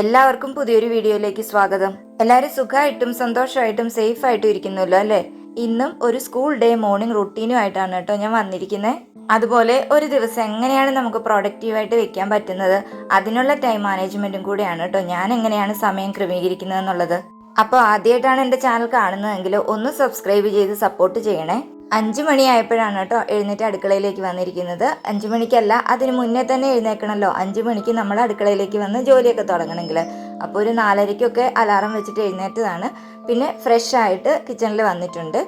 എല്ലാവർക്കും പുതിയൊരു വീഡിയോയിലേക്ക് സ്വാഗതം. എല്ലാവരും സുഖമായിട്ടും സന്തോഷമായിട്ടും സേഫ് ആയിട്ടും ഇരിക്കുന്നല്ലോ അല്ലേ? ഇന്നും ഒരു സ്കൂൾ ഡേ മോർണിംഗ് റുട്ടീനുമായിട്ടാണ് കേട്ടോ ഞാൻ വന്നിരിക്കുന്നത്. അതുപോലെ ഒരു ദിവസം എങ്ങനെയാണ് നമുക്ക് പ്രൊഡക്റ്റീവായിട്ട് വെക്കാൻ പറ്റുന്നത്, അതിനുള്ള ടൈം മാനേജ്മെന്റും കൂടെയാണ് കേട്ടോ ഞാൻ എങ്ങനെയാണ് സമയം ക്രമീകരിക്കുന്നത് എന്നുള്ളത്. അപ്പോൾ ആദ്യമായിട്ടാണ് എൻ്റെ ചാനൽ കാണുന്നതെങ്കിൽ ഒന്ന് സബ്സ്ക്രൈബ് ചെയ്ത് സപ്പോർട്ട് ചെയ്യണേ. 5 മണിയായപ്പോഴാണ് കേട്ടോ എഴുന്നേറ്റ് അടുക്കളയിലേക്ക് വന്നിരിക്കുന്നത്. 5 മണിക്കല്ല, അതിന് മുന്നേ തന്നെ എഴുന്നേൽക്കണമല്ലോ. 5 മണിക്ക് നമ്മൾ അടുക്കളയിലേക്ക് വന്ന് ജോലിയൊക്കെ തുടങ്ങണമെങ്കിൽ. അപ്പോൾ ഒരു 4:30ക്കൊക്കെ അലാറം വെച്ചിട്ട് എഴുന്നേറ്റതാണ്. പിന്നെ ഫ്രഷ് ആയിട്ട് കിച്ചണിൽ വന്നിട്ടുണ്ട്.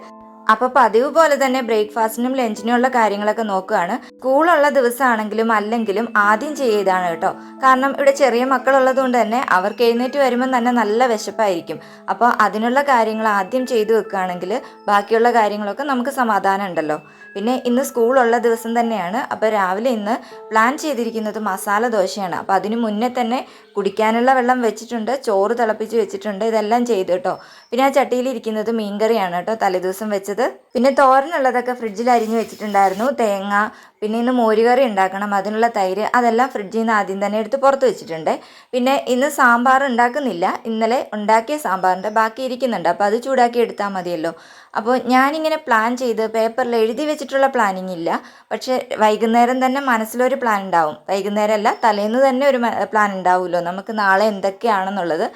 അപ്പോൾ പതിവ് പോലെ തന്നെ ബ്രേക്ക്ഫാസ്റ്റിനും ലഞ്ചിനും ഉള്ള കാര്യങ്ങളൊക്കെ നോക്കുകയാണ്. സ്കൂളുള്ള ദിവസമാണെങ്കിലും അല്ലെങ്കിലും ആദ്യം ചെയ്താണ് കേട്ടോ. കാരണം ഇവിടെ ചെറിയ മക്കളുള്ളത് കൊണ്ട് തന്നെ അവർക്ക് എഴുന്നേറ്റ് വരുമ്പോൾ തന്നെ നല്ല വിശപ്പായിരിക്കും. അപ്പോൾ അതിനുള്ള കാര്യങ്ങൾ ആദ്യം ചെയ്തു വെക്കുകയാണെങ്കിൽ ബാക്കിയുള്ള കാര്യങ്ങളൊക്കെ നമുക്ക് സമാധാനം ഉണ്ടല്ലോ. പിന്നെ ഇന്ന് സ്കൂളുള്ള ദിവസം തന്നെയാണ്. അപ്പോൾ രാവിലെ ഇന്ന് പ്ലാൻ ചെയ്തിരിക്കുന്നത് മസാല ദോശയാണ്. അപ്പോൾ അതിന് മുന്നേ തന്നെ കുടിക്കാനുള്ള വെള്ളം വെച്ചിട്ടുണ്ട്, ചോറ് തിളപ്പിച്ച് വെച്ചിട്ടുണ്ട്, ഇതെല്ലാം ചെയ്തു കേട്ടോ. പിന്നെ ആ ചട്ടിയിലിരിക്കുന്നത് മീൻകറിയാണ് കേട്ടോ തലേദിവസം വെച്ചത്. പിന്നെ തോരനുള്ളതൊക്കെ ഫ്രിഡ്ജിൽ അരിഞ്ഞു വെച്ചിട്ടുണ്ടായിരുന്നു. തേങ്ങ, പിന്നെ ഇന്ന് മോരുകറി ഉണ്ടാക്കണം, അതിനുള്ള തൈര്, അതെല്ലാം ഫ്രിഡ്ജിൽ നിന്ന് ആദ്യം തന്നെ എടുത്ത് പുറത്ത് വെച്ചിട്ടുണ്ട്. പിന്നെ ഇന്ന് സാമ്പാർ ഉണ്ടാക്കുന്നില്ല, ഇന്നലെ ഉണ്ടാക്കിയ സാമ്പാറിൻ്റെ ബാക്കി ഇരിക്കുന്നുണ്ട്. അപ്പോൾ അത് ചൂടാക്കി എടുത്താൽ മതിയല്ലോ. അപ്പോൾ ഞാനിങ്ങനെ പ്ലാൻ ചെയ്ത് പേപ്പറിൽ എഴുതി വെച്ചിട്ടുള്ള പ്ലാനിങ് ഇല്ല. പക്ഷേ വൈകുന്നേരം തന്നെ മനസ്സിലൊരു പ്ലാൻ ഉണ്ടാവും. വൈകുന്നേരം അല്ല, തലേന്ന് തന്നെ ഒരു പ്ലാൻ ഉണ്ടാവുമല്ലോ നമുക്ക് നാളെ എന്തൊക്കെയാണെന്നുള്ളത്.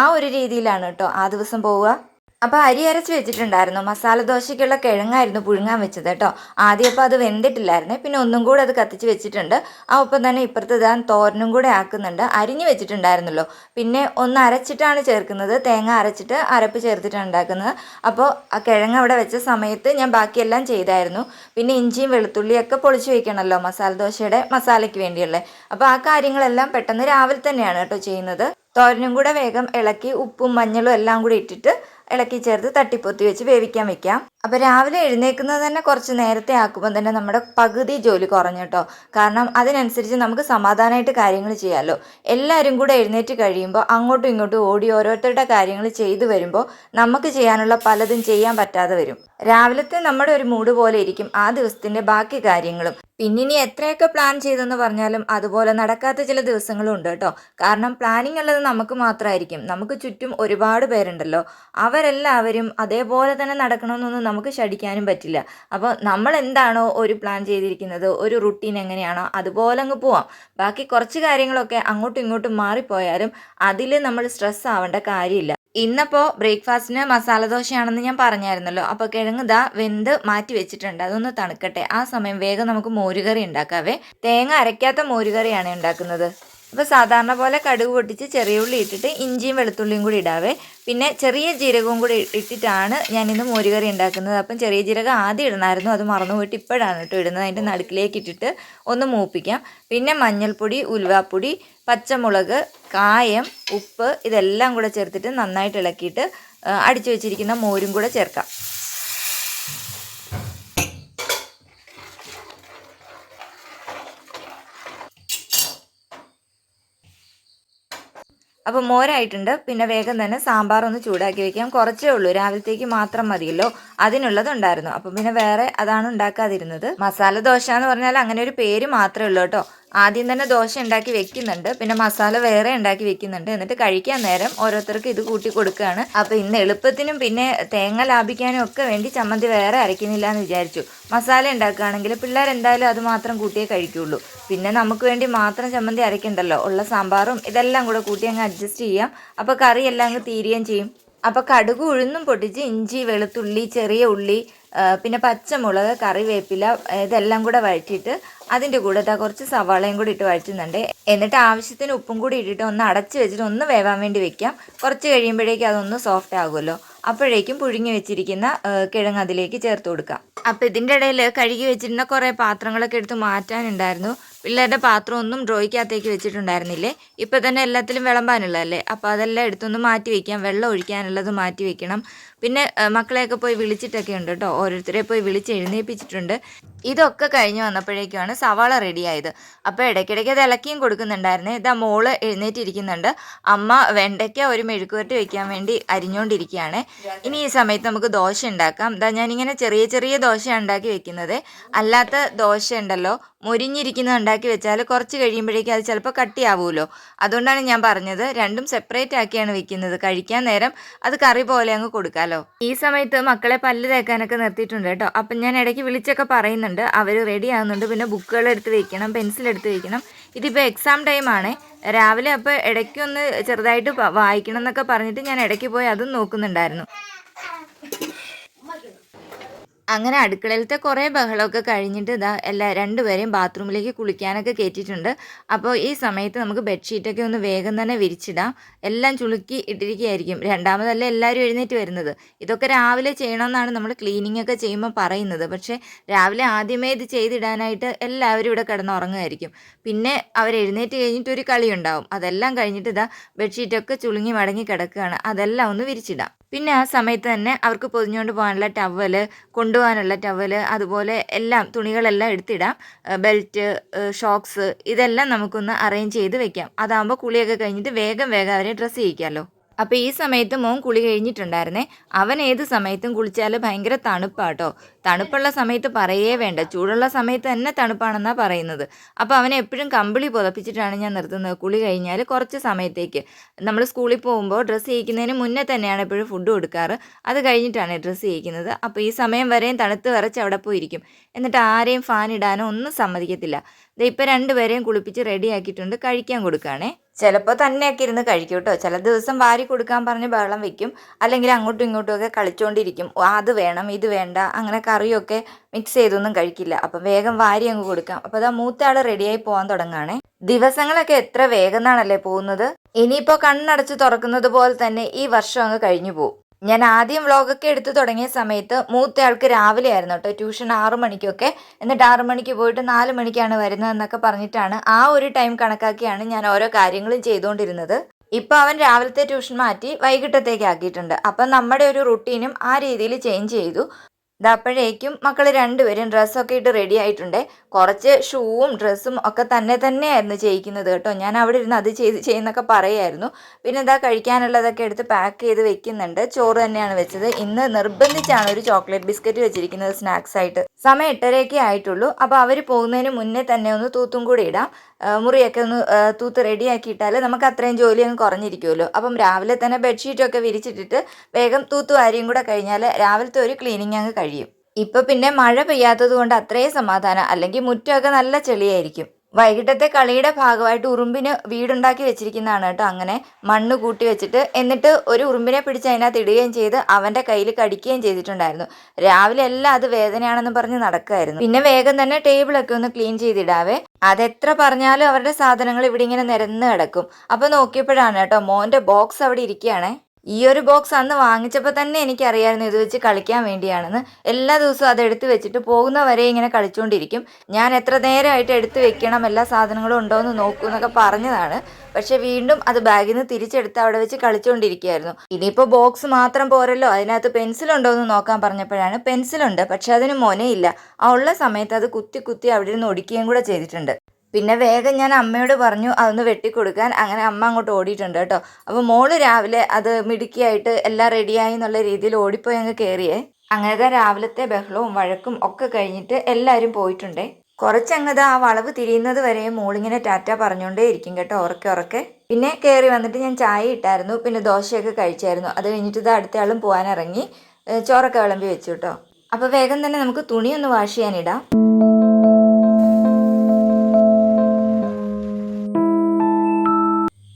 ആ ഒരു രീതിയിലാണ് കേട്ടോ ആ ദിവസം പോവുക. അപ്പോൾ അരി അരച്ച് വെച്ചിട്ടുണ്ടായിരുന്നു. മസാല ദോശയ്ക്കുള്ള കിഴങ്ങായിരുന്നു പുഴുങ്ങാൻ വെച്ചത് കേട്ടോ. ആദ്യം അപ്പോൾ അത് വെന്തിട്ടില്ലായിരുന്നേ, പിന്നെ ഒന്നും കൂടെ അത് കത്തിച്ച് വെച്ചിട്ടുണ്ട്. ആ ഒപ്പം തന്നെ ഇപ്പുറത്ത് ഞാൻ തോരനും കൂടെ ആക്കുന്നുണ്ട്. അരിഞ്ഞ് വെച്ചിട്ടുണ്ടായിരുന്നല്ലോ, പിന്നെ ഒന്ന് അരച്ചിട്ടാണ് ചേർക്കുന്നത്. തേങ്ങ അരച്ചിട്ട് അരപ്പ് ചേർത്തിട്ടാണ് ഉണ്ടാക്കുന്നത്. അപ്പോൾ ആ കിഴങ്ങ് അവിടെ വെച്ച സമയത്ത് ഞാൻ ബാക്കിയെല്ലാം ചെയ്തായിരുന്നു. പിന്നെ ഇഞ്ചിയും വെളുത്തുള്ളിയൊക്കെ പൊളിച്ച് വെക്കണമല്ലോ മസാല ദോശയുടെ മസാലയ്ക്ക് വേണ്ടിയുള്ളത്. അപ്പോൾ ആ കാര്യങ്ങളെല്ലാം പെട്ടെന്ന് രാവിലെ തന്നെയാണ് കേട്ടോ ചെയ്യുന്നത്. തോരനും കൂടെ വേഗം ഇളക്കി ഉപ്പും മഞ്ഞളും എല്ലാം കൂടി ഇട്ടിട്ട് ഇളക്കി ചേർത്ത് തട്ടിപ്പൊത്തി വെച്ച് വേവിക്കാൻ വെക്കാം. അപ്പോൾ രാവിലെ എഴുന്നേൽക്കുന്നത് തന്നെ കുറച്ച് നേരത്തെ ആക്കുമ്പോൾ തന്നെ നമ്മുടെ പകുതി ജോലി കുറഞ്ഞു കേട്ടോ. കാരണം അതിനനുസരിച്ച് നമുക്ക് സമാധാനമായിട്ട് കാര്യങ്ങൾ ചെയ്യാമല്ലോ. എല്ലാവരും കൂടെ എഴുന്നേറ്റ് കഴിയുമ്പോൾ അങ്ങോട്ടും ഇങ്ങോട്ടും ഓടി ഓരോരുത്തരുടെ കാര്യങ്ങൾ ചെയ്തു വരുമ്പോൾ നമുക്ക് ചെയ്യാനുള്ള പലതും ചെയ്യാൻ പറ്റാതെ വരും. രാവിലത്തെ നമ്മുടെ ഒരു മൂഡ് പോലെ ഇരിക്കും ആ ദിവസത്തിൻ്റെ ബാക്കി കാര്യങ്ങളും. പിന്നെ ഇനി എത്രയൊക്കെ പ്ലാൻ ചെയ്തെന്ന് പറഞ്ഞാലും അതുപോലെ നടക്കാത്ത ചില ദിവസങ്ങളും ഉണ്ട് കേട്ടോ. കാരണം പ്ലാനിങ് ഉള്ളത് നമുക്ക് മാത്രമായിരിക്കും. നമുക്ക് ചുറ്റും ഒരുപാട് പേരുണ്ടല്ലോ. അവരെല്ലാവരും അതേപോലെ തന്നെ നടക്കണമെന്നൊന്നും നമുക്ക് ശഠിക്കാനും പറ്റില്ല. അപ്പോൾ നമ്മൾ എന്താണോ ഒരു പ്ലാൻ ചെയ്തിരിക്കുന്നത്, ഒരു റുട്ടീൻ എങ്ങനെയാണോ അതുപോലെ അങ്ങ് പോവാം. ബാക്കി കുറച്ച് കാര്യങ്ങളൊക്കെ അങ്ങോട്ടും ഇങ്ങോട്ടും മാറിപ്പോയാലും അതിൽ നമ്മൾ സ്ട്രെസ് ആവേണ്ട കാര്യമില്ല. ഇന്നപ്പോൾ ബ്രേക്ക്ഫാസ്റ്റിന് മസാല ദോശയാണെന്ന് ഞാൻ പറഞ്ഞായിരുന്നല്ലോ. അപ്പോൾ കിഴങ്ങ് ദാ വെന്ത് മാറ്റി വെച്ചിട്ടുണ്ട്, അതൊന്ന് തണുക്കട്ടെ. ആ സമയം വേഗം നമുക്ക് മോരുകറി ഉണ്ടാക്കാവേ. തേങ്ങ അരയ്ക്കാത്ത മോരുകറിയാണ് ഉണ്ടാക്കുന്നത്. അപ്പോൾ സാധാരണ പോലെ കടുക് പൊട്ടിച്ച് ചെറിയ ഉള്ളി ഇട്ടിട്ട് ഇഞ്ചിയും വെളുത്തുള്ളിയും കൂടി ഇടാവേ. പിന്നെ ചെറിയ ജീരകവും കൂടി ഇട്ടിട്ടാണ് ഞാനിന്ന് മോരുകറി ഉണ്ടാക്കുന്നത്. അപ്പം ചെറിയ ജീരകം ആദ്യം ഇടണമായിരുന്നു, അത് മറന്നു പോയിട്ട് ഇപ്പോഴാണ് കേട്ടോ ഇടുന്നത്. അതിൻ്റെ നടുക്കിലേക്ക് ഇട്ടിട്ട് ഒന്ന് മൂപ്പിക്കാം. പിന്നെ മഞ്ഞൾപ്പൊടി, ഉലുവാപ്പൊടി, പച്ചമുളക്, കായം, ഉപ്പ് ഇതെല്ലാം കൂടെ ചേർത്തിട്ട് നന്നായിട്ട് ഇളക്കിയിട്ട് അടിച്ചു വെച്ചിരിക്കുന്ന മോരും കൂടെ ചേർക്കാം. അപ്പോൾ മോരായിട്ടുണ്ട്. പിന്നെ വേഗം തന്നെ സാമ്പാർ ഒന്ന് ചൂടാക്കി വെക്കാം. കുറച്ചേ ഉള്ളൂ, രാവിലത്തേക്ക് മാത്രം മതിയല്ലോ. അതിനുള്ളതുണ്ടായിരുന്നു. അപ്പം പിന്നെ വേറെ അതാണ് ഉണ്ടാക്കാതിരുന്നത്. മസാല ദോശ എന്ന് പറഞ്ഞാൽ അങ്ങനെ ഒരു പേര് മാത്രമേ ഉള്ളൂ കേട്ടോ. ആദ്യം തന്നെ ദോശ ഉണ്ടാക്കി വെക്കുന്നുണ്ട്, പിന്നെ മസാല വേറെ ഉണ്ടാക്കി വെക്കുന്നുണ്ട്. എന്നിട്ട് കഴിക്കാൻ നേരം ഓരോരുത്തർക്ക് ഇത് കൂട്ടി കൊടുക്കുകയാണ്. അപ്പോൾ ഇന്ന് എളുപ്പത്തിനും പിന്നെ തേങ്ങ ലാഭിക്കാനും ഒക്കെ വേണ്ടി ചമ്മന്തി വേറെ അരയ്ക്കുന്നില്ല എന്ന് വിചാരിച്ചു. മസാല ഉണ്ടാക്കുകയാണെങ്കിൽ പിള്ളേർ എന്തായാലും അത് മാത്രം കൂട്ടിയേ കഴിക്കുകയുള്ളൂ. പിന്നെ നമുക്ക് വേണ്ടി മാത്രം ചമ്മന്തി അരയ്ക്കണ്ടല്ലോ. ഉള്ള സാമ്പാറും ഇതെല്ലാം കൂടെ കൂട്ടി അങ്ങ് അഡ്ജസ്റ്റ് ചെയ്യാം. അപ്പോൾ കറിയെല്ലാം അങ്ങ് തീരുകയും ചെയ്യും. അപ്പോൾ കടുക് ഉഴുന്നും പൊട്ടിച്ച് ഇഞ്ചി, വെളുത്തുള്ളി, ചെറിയ ഉള്ളി, പിന്നെ പച്ചമുളക്, കറിവേപ്പില ഇതെല്ലാം കൂടെ വഴറ്റിയിട്ട് അതിൻ്റെ കൂടെ കുറച്ച് സവാളയും കൂടി ഇട്ട് വഴറ്റുന്നുണ്ട്. എന്നിട്ട് ആവശ്യത്തിന് ഉപ്പും കൂടി ഇട്ടിട്ട് ഒന്ന് അടച്ച് വെച്ചിട്ട് ഒന്ന് വേവാൻ വേണ്ടി വെക്കാം. കുറച്ച് കഴിയുമ്പോഴേക്കും അതൊന്ന് സോഫ്റ്റ് ആകുമല്ലോ. അപ്പോഴേക്കും പുഴുങ്ങി വെച്ചിരിക്കുന്ന കിഴങ്ങ് അതിലേക്ക് ചേർത്ത് കൊടുക്കാം. അപ്പോൾ ഇതിൻ്റെ ഇടയിൽ കഴുകി വെച്ചിരുന്ന കുറേ പാത്രങ്ങളൊക്കെ എടുത്ത് മാറ്റാനുണ്ടായിരുന്നു. പിള്ളേരുടെ പാത്രം ഒന്നും ഡ്രോയ്ക്കകത്തേക്ക് വെച്ചിട്ടുണ്ടായിരുന്നില്ലേ. ഇപ്പോൾ തന്നെ എല്ലാത്തിലും വിളമ്പാനുള്ളതല്ലേ. അപ്പോൾ അതെല്ലാം എടുത്തൊന്ന് മാറ്റി വയ്ക്കാം. വെള്ളം ഒഴിക്കാനുള്ളത് മാറ്റി വയ്ക്കണം. പിന്നെ മക്കളെയൊക്കെ പോയി വിളിച്ചിട്ടൊക്കെ ഉണ്ട് കേട്ടോ, ഓരോരുത്തരെ പോയി വിളിച്ച് എഴുന്നേൽപ്പിച്ചിട്ടുണ്ട്. ഇതൊക്കെ കഴിഞ്ഞ് വന്നപ്പോഴേക്കുമാണ് സവാള റെഡിയായത്. അപ്പോൾ ഇടയ്ക്കിടയ്ക്ക് അത് ഇളക്കിയും കൊടുക്കുന്നുണ്ടായിരുന്നേ. ഇതാ മോള് എഴുന്നേറ്റിരിക്കുന്നുണ്ട്. അമ്മ വെണ്ടയ്ക്ക ഒരു മെഴുക്കുവരട്ടി വെക്കാൻ വേണ്ടി അരിഞ്ഞുകൊണ്ടിരിക്കുകയാണ്. ഇനി ഈ സമയത്ത് നമുക്ക് ദോശ ഉണ്ടാക്കാം. ഇതാ ഞാനിങ്ങനെ ചെറിയ ചെറിയ ദോശ ഉണ്ടാക്കി വെക്കുന്നത്. അല്ലാത്ത ദോശ ഉണ്ടല്ലോ, മൊരിഞ്ഞിരിക്കുന്നത് ഉണ്ടാക്കി വെച്ചാൽ കുറച്ച് കഴിയുമ്പോഴേക്കും അത് ചിലപ്പോൾ കട്ടിയാവുമല്ലോ. അതുകൊണ്ടാണ് ഞാൻ പറഞ്ഞത് രണ്ടും സെപ്പറേറ്റ് ആക്കിയാണ് വെക്കുന്നത്. കഴിക്കാൻ നേരം അത് കറി പോലെ അങ്ങ് കൊടുക്കാമല്ലോ. ഈ സമയത്ത് മക്കളെ പല്ല് തേക്കാനൊക്കെ നിർത്തിയിട്ടുണ്ട് കേട്ടോ. അപ്പം ഞാൻ ഇടയ്ക്ക് വിളിച്ചൊക്കെ പറയുന്നുണ്ട്, അവർ റെഡി ആകുന്നുണ്ട്. പിന്നെ ബുക്കുകൾ എടുത്ത് വെക്കണം, പെൻസിൽ എടുത്ത് വെക്കണം. ഇതിപ്പോൾ എക്സാം ടൈമാണ് രാവിലെ. അപ്പോൾ ഇടയ്ക്കൊന്ന് ചെറുതായിട്ട് വായിക്കണം എന്നൊക്കെ പറഞ്ഞിട്ട് ഞാൻ ഇടയ്ക്ക് പോയി അതും നോക്കുന്നുണ്ടായിരുന്നു. അങ്ങനെ അടുക്കളയിലത്തെ കുറേ ബഹളമൊക്കെ കഴിഞ്ഞിട്ട് രണ്ടുപേരെയും ബാത്റൂമിലേക്ക് കുളിക്കാനൊക്കെ കയറ്റിയിട്ടുണ്ട്. അപ്പോൾ ഈ സമയത്ത് നമുക്ക് ബെഡ്ഷീറ്റൊക്കെ ഒന്ന് വേഗം തന്നെ വിരിച്ചിടാം. എല്ലാം ചുളുക്കി ഇട്ടിരിക്കുകയായിരിക്കും. രണ്ടാമതല്ലേ എല്ലാവരും എഴുന്നേറ്റ് വരുന്നത്. ഇതൊക്കെ രാവിലെ ചെയ്യണമെന്നാണ് നമ്മൾ ക്ലീനിങ് ഒക്കെ ചെയ്യുമ്പോൾ പറയുന്നത്. പക്ഷേ രാവിലെ ആദ്യമേ ഇത് ചെയ്തിടാനായിട്ട് എല്ലാവരും ഇവിടെ കിടന്നുറങ്ങുമായിരിക്കും. പിന്നെ അവർ എഴുന്നേറ്റ് കഴിഞ്ഞിട്ട് ഒരു കളിയുണ്ടാവും. അതെല്ലാം കഴിഞ്ഞിട്ട് ബെഡ്ഷീറ്റൊക്കെ ചുളുങ്ങി മടങ്ങി കിടക്കുകയാണ്. അതെല്ലാം ഒന്ന് വിരിച്ചിടാം. പിന്നെ ആ സമയത്ത് തന്നെ അവർക്ക് പൊതിഞ്ഞുകൊണ്ട് പോകാനുള്ള ടവല്, കൊണ്ടുപോകാനുള്ള ടവല്, അതുപോലെ എല്ലാം തുണികളെല്ലാം എടുത്തിടാം. ബെൽറ്റ്, ഷോക്സ് ഇതെല്ലാം നമുക്കൊന്ന് അറേഞ്ച് ചെയ്ത് വെക്കാം. അതാകുമ്പോൾ കുളിയൊക്കെ കഴിഞ്ഞിട്ട് വേഗം അവരെ ഡ്രസ്സ് ചെയ്യിക്കാമല്ലോ. അപ്പോൾ ഈ സമയത്ത് മോൻ കുളി കഴിഞ്ഞിട്ടുണ്ടായിരുന്നേ. അവൻ ഏത് സമയത്തും കുളിച്ചാൽ ഭയങ്കര തണുപ്പാട്ടോ. തണുപ്പുള്ള സമയത്ത് പറയേ വേണ്ട, ചൂടുള്ള സമയത്ത് തന്നെ തണുപ്പാണെന്നാണ് പറയുന്നത്. അപ്പോൾ അവനെ എപ്പോഴും കമ്പിളി പുതപ്പിച്ചിട്ടാണ് ഞാൻ നിർത്തുന്നത്. കുളി കഴിഞ്ഞാൽ കുറച്ച് സമയത്തേക്ക്. നമ്മൾ സ്കൂളിൽ പോകുമ്പോൾ ഡ്രസ്സ് ചെയ്യിക്കുന്നതിന് മുന്നേ തന്നെയാണ് എപ്പോഴും ഫുഡ് കൊടുക്കാറ്. അത് കഴിഞ്ഞിട്ടാണ് ഡ്രസ്സ് ചെയ്യിക്കുന്നത്. അപ്പോൾ ഈ സമയം വരെയും തണുത്ത് വിറച്ച് അവിടെ പോയിരിക്കും. എന്നിട്ട് ആരെയും ഫാൻ ഇടാനോ ഒന്നും സമ്മതിക്കത്തില്ല. ഇപ്പോൾ രണ്ടുപേരെയും കുളിപ്പിച്ച് റെഡിയാക്കിയിട്ടുണ്ട്. കഴിക്കാൻ കൊടുക്കുകയാണേ. ചിലപ്പോൾ തന്നെയൊക്കെ ഇരുന്ന് കഴിക്കും കേട്ടോ. ചില ദിവസം വാരി കൊടുക്കാൻ പറഞ്ഞ് ബഹളം വെക്കും. അല്ലെങ്കിൽ അങ്ങോട്ടും ഇങ്ങോട്ടും ഒക്കെ കളിച്ചുകൊണ്ടിരിക്കും. അത് വേണം ഇത് വേണ്ട, അങ്ങനെ കറിയൊക്കെ മിക്സ് ചെയ്തൊന്നും കഴിക്കില്ല. അപ്പം വേഗം വാരി അങ്ങ് കൊടുക്കാം. അപ്പോൾ മൂത്ത ആൾ റെഡിയായി പോകാൻ തുടങ്ങുകയാണേ. ദിവസങ്ങളൊക്കെ എത്ര വേഗം എന്നാണല്ലേ പോകുന്നത്. ഇനിയിപ്പോൾ കണ്ണടച്ച് തുറക്കുന്നത് പോലെ തന്നെ ഈ വർഷം അങ്ങ് കഴിഞ്ഞു പോകും. ഞാൻ ആദ്യം വ്ളോഗൊക്കെ എടുത്ത് തുടങ്ങിയ സമയത്ത് മൂത്തയാൾക്ക് രാവിലെ ആയിരുന്നു കേട്ടോ ട്യൂഷൻ, 6 മണിക്കൊക്കെ. എന്നിട്ട് 6 മണിക്ക് പോയിട്ട് 4 മണിക്കാണ് വരുന്നതെന്നൊക്കെ പറഞ്ഞിട്ടാണ് ആ ഒരു ടൈം കണക്കാക്കിയാണ് ഞാൻ ഓരോ കാര്യങ്ങളും ചെയ്തുകൊണ്ടിരുന്നത്. ഇപ്പം അവൻ രാവിലത്തെ ട്യൂഷൻ മാറ്റി വൈകിട്ടത്തേക്ക് ആക്കിയിട്ടുണ്ട്. അപ്പം നമ്മുടെ ഒരു റുട്ടീനും ആ രീതിയിൽ ചേഞ്ച് ചെയ്തു. അപ്പോഴേക്കും മക്കൾ രണ്ടുപേരും ഡ്രസ്സൊക്കെ ഇട്ട് റെഡി ആയിട്ടുണ്ട്. കുറച്ച് ഷൂവും ഡ്രസ്സും ഒക്കെ തന്നെയായിരുന്നു ചെയ്യിക്കുന്നത് കേട്ടോ. ഞാൻ അവിടെ ഇരുന്ന് അത് ചെയ്യുന്നൊക്കെ പറയായിരുന്നു. പിന്നെ കഴിക്കാനുള്ളതൊക്കെ എടുത്ത് പാക്ക് ചെയ്ത് വെക്കുന്നുണ്ട്. ചോറ് തന്നെയാണ് വെച്ചത്. ഇന്ന് നിർബന്ധിച്ചാണ് ഒരു ചോക്ലേറ്റ് ബിസ്ക്കറ്റ് വെച്ചിരിക്കുന്നത് സ്നാക്സ് ആയിട്ട്. സമയം 8:30 ആയിട്ടുള്ളൂ. അപ്പോൾ അവർ പോകുന്നതിന് മുന്നേ തന്നെ ഒന്ന് തൂത്തും കൂടി ഇടാം. മുറിയൊക്കെ ഒന്ന് തൂത്ത് റെഡിയാക്കി ഇട്ടാൽ നമുക്ക് അത്രയും ജോലി അങ്ങ് കുറഞ്ഞിരിക്കുമല്ലോ. അപ്പം രാവിലെ തന്നെ ബെഡ്ഷീറ്റൊക്കെ വിരിച്ചിട്ടിട്ട് വേഗം തൂത്തുവാരിയും കൂടെ കഴിഞ്ഞാൽ രാവിലത്തെ ഒരു ക്ലീനിങ് അങ്ങ് കഴിയും. ഇപ്പം പിന്നെ മഴ പെയ്യാത്തത് കൊണ്ട് അത്രയും സമാധാനം. അല്ലെങ്കിൽ മുറ്റമൊക്കെ നല്ല ചെളിയായിരിക്കും. വൈകിട്ടത്തെ കളിയുടെ ഭാഗമായിട്ട് ഉറുമ്പിന് വീടുണ്ടാക്കി വെച്ചിരിക്കുന്നതാണ് കേട്ടോ. അങ്ങനെ മണ്ണ് കൂട്ടി വെച്ചിട്ട് എന്നിട്ട് ഒരു ഉറുമ്പിനെ പിടിച്ച് അതിനകത്ത് ഇടുകയും ചെയ്ത് അവൻ്റെ കയ്യിൽ കടിക്കുകയും ചെയ്തിട്ടുണ്ടായിരുന്നു. രാവിലെ എല്ലാം അത് വേദനയാണെന്ന് പറഞ്ഞ് നടക്കുമായിരുന്നു. പിന്നെ വേഗം തന്നെ ടേബിളൊക്കെ ഒന്ന് ക്ലീൻ ചെയ്തിടാവേ. അതെത്ര പറഞ്ഞാലും അവരുടെ സാധനങ്ങൾ ഇവിടെ ഇങ്ങനെ നിരന്ന് കിടക്കും. അപ്പോൾ നോക്കിയപ്പോഴാണ് കേട്ടോ മോൻ്റെ ബോക്സ് അവിടെ ഇരിക്കുകയാണേ. ഈ ഒരു ബോക്സ് അന്ന് വാങ്ങിച്ചപ്പോൾ തന്നെ എനിക്കറിയായിരുന്നു ഇത് വെച്ച് കളിക്കാൻ വേണ്ടിയാണെന്ന്. എല്ലാ ദിവസവും അത് എടുത്ത് വെച്ചിട്ട് പോകുന്നവരെ ഇങ്ങനെ കളിച്ചുകൊണ്ടിരിക്കും. ഞാൻ എത്ര നേരമായിട്ട് എടുത്ത് വെക്കണം, എല്ലാ സാധനങ്ങളും ഉണ്ടോ എന്ന് നോക്കൂ എന്നൊക്കെ പറഞ്ഞതാണ്. പക്ഷെ വീണ്ടും അത് ബാഗിൽ നിന്ന് തിരിച്ചെടുത്ത് അവിടെ വെച്ച് കളിച്ചുകൊണ്ടിരിക്കുകയായിരുന്നു. ഇനിയിപ്പോൾ ബോക്സ് മാത്രം പോരല്ലോ, അതിനകത്ത് പെൻസിലുണ്ടോ എന്ന് നോക്കാൻ പറഞ്ഞപ്പോഴാണ് പെൻസിലുണ്ട്, പക്ഷെ അതിന് മൊനയില്ല. ആ ഉള്ള സമയത്ത് അത് കുത്തി അവിടെ നിന്ന് ഒടിക്കുകയും കൂടെ ചെയ്തിട്ടുണ്ട്. പിന്നെ വേഗം ഞാൻ അമ്മയോട് പറഞ്ഞു അതൊന്ന് വെട്ടിക്കൊടുക്കാൻ. അങ്ങനെ അമ്മ അങ്ങോട്ട് ഓടിയിട്ടുണ്ട് കേട്ടോ. അപ്പോൾ മോള് രാവിലെ അത് മിടുക്കിയായിട്ട് എല്ലാം റെഡിയായി എന്നുള്ള രീതിയിൽ ഓടിപ്പോയി അങ്ങ് കയറിയേ. അങ്ങനത്തെ രാവിലത്തെ ബഹളവും വഴക്കും ഒക്കെ കഴിഞ്ഞിട്ട് എല്ലാവരും പോയിട്ടുണ്ടേ. കുറച്ചങ്ങത് ആ വളവ് തിരിയുന്നത് വരെ മോളിങ്ങനെ ടാറ്റ പറഞ്ഞുകൊണ്ടേ ഇരിക്കും കേട്ടോ, ഉറക്കെ. പിന്നെ കയറി വന്നിട്ട് ഞാൻ ചായ ഇട്ടായിരുന്നു. പിന്നെ ദോശയൊക്കെ കഴിച്ചായിരുന്നു. അത് കഴിഞ്ഞിട്ട് ഇത് അടുത്ത ആളും പോകാനിറങ്ങി. ചോറൊക്കെ വിളമ്പി വെച്ചു കേട്ടോ. അപ്പോൾ വേഗം തന്നെ നമുക്ക് തുണിയൊന്ന് വാഷ് ചെയ്യാനിടാം.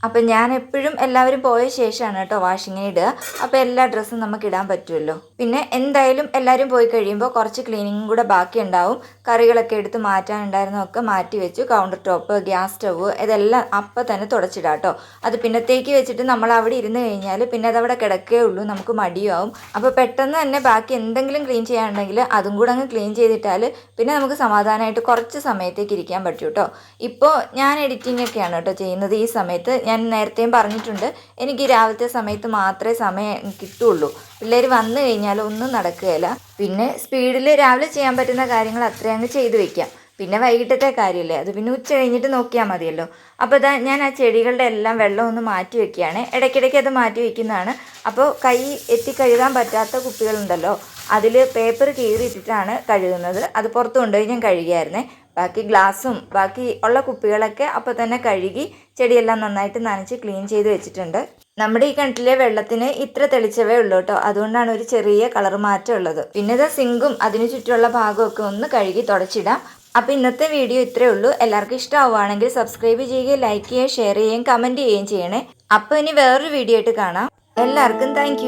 അപ്പം ഞാൻ എപ്പോഴും എല്ലാവരും പോയ ശേഷമാണ് കേട്ടോ വാഷിങ്ങിന് ഇടുക. അപ്പോൾ എല്ലാ ഡ്രസ്സും നമുക്ക് ഇടാൻ പറ്റുമല്ലോ. പിന്നെ എന്തായാലും എല്ലാവരും പോയി കഴിയുമ്പോൾ കുറച്ച് ക്ലീനിങ്ങും കൂടെ ബാക്കി ഉണ്ടാവും. കറികളൊക്കെ എടുത്ത് മാറ്റാനുണ്ടായിരുന്നതൊക്കെ മാറ്റി വെച്ചു. കൗണ്ടർ ടോപ്പ്, ഗ്യാസ് സ്റ്റവ് ഇതെല്ലാം അപ്പം തന്നെ തുടച്ചിടാം കേട്ടോ. അത് പിന്നത്തേക്ക് വെച്ചിട്ട് നമ്മൾ അവിടെ ഇരുന്ന് കഴിഞ്ഞാൽ പിന്നെ അതവിടെ കിടക്കേ ഉള്ളൂ, നമുക്ക് മടിയാവും. അപ്പോൾ പെട്ടെന്ന് തന്നെ ബാക്കി എന്തെങ്കിലും ക്ലീൻ ചെയ്യാനുണ്ടെങ്കിൽ അതും കൂടെ അങ്ങ് ക്ലീൻ ചെയ്തിട്ടാൽ പിന്നെ നമുക്ക് സമാധാനമായിട്ട് കുറച്ച് സമയത്തേക്ക് ഇരിക്കാൻ പറ്റും കേട്ടോ. ഇപ്പോൾ ഞാൻ എഡിറ്റിംഗ് ഒക്കെയാണ് കേട്ടോ ചെയ്യുന്നത് ഈ സമയത്ത്. ഞാൻ നേരത്തെയും പറഞ്ഞിട്ടുണ്ട്, എനിക്ക് രാവിലത്തെ സമയത്ത് മാത്രമേ സമയം കിട്ടുള്ളൂ. പിള്ളേർ വന്നു കഴിഞ്ഞാൽ ഒന്നും നടക്കുകയില്ല. പിന്നെ സ്പീഡിൽ രാവിലെ ചെയ്യാൻ പറ്റുന്ന കാര്യങ്ങൾ അത്രയും അങ്ങ് ചെയ്തു വെക്കാം. പിന്നെ വൈകിട്ടത്തെ കാര്യമല്ലേ, അത് പിന്നെ ഉച്ച കഴിഞ്ഞിട്ട് നോക്കിയാൽ മതിയല്ലോ. അപ്പോൾ ഇതാ ഞാൻ ആ ചെടികളുടെ എല്ലാം വെള്ളം ഒന്ന് മാറ്റി വെക്കുകയാണ്. ഇടയ്ക്കിടയ്ക്ക് അത് മാറ്റി വെക്കുന്നതാണ്. അപ്പോൾ കൈ എത്തി കഴുകാൻ പറ്റാത്ത കുപ്പികളുണ്ടല്ലോ, അതിൽ പേപ്പർ കീറിയിട്ടിട്ടാണ് കഴുകുന്നത്. അത് പുറത്ത് കൊണ്ടുപോയി ഞാൻ കഴുകിയായിരുന്നേ. ബാക്കി ഗ്ലാസും ബാക്കി ഉള്ള കുപ്പികളൊക്കെ അപ്പോൾ തന്നെ കഴുകി ചെടിയെല്ലാം നന്നായിട്ട് നനച്ച് ക്ലീൻ ചെയ്ത് വെച്ചിട്ടുണ്ട്. നമ്മുടെ ഈ കിണറ്റിലെ വെള്ളത്തിന് ഇത്ര തെളിച്ചവേ ഉള്ളൂ കേട്ടോ, അതുകൊണ്ടാണ് ഒരു ചെറിയ കളർ മാറ്റം ഉള്ളത്. പിന്നെ ഇത് സിങ്കും അതിന് ചുറ്റുമുള്ള ഭാഗമൊക്കെ ഒന്ന് കഴുകി തുടച്ചിടാം. അപ്പോൾ ഇന്നത്തെ വീഡിയോ ഇത്രയേ ഉള്ളൂ. എല്ലാവർക്കും ഇഷ്ടമാവുകയാണെങ്കിൽ സബ്സ്ക്രൈബ് ചെയ്യുകയും ലൈക്ക് ചെയ്യുകയും ഷെയർ ചെയ്യുകയും കമൻറ്റ് ചെയ്യുകയും ചെയ്യണേ. അപ്പോൾ ഇനി വേറൊരു വീഡിയോ ആയിട്ട് കാണാം. എല്ലാവർക്കും താങ്ക്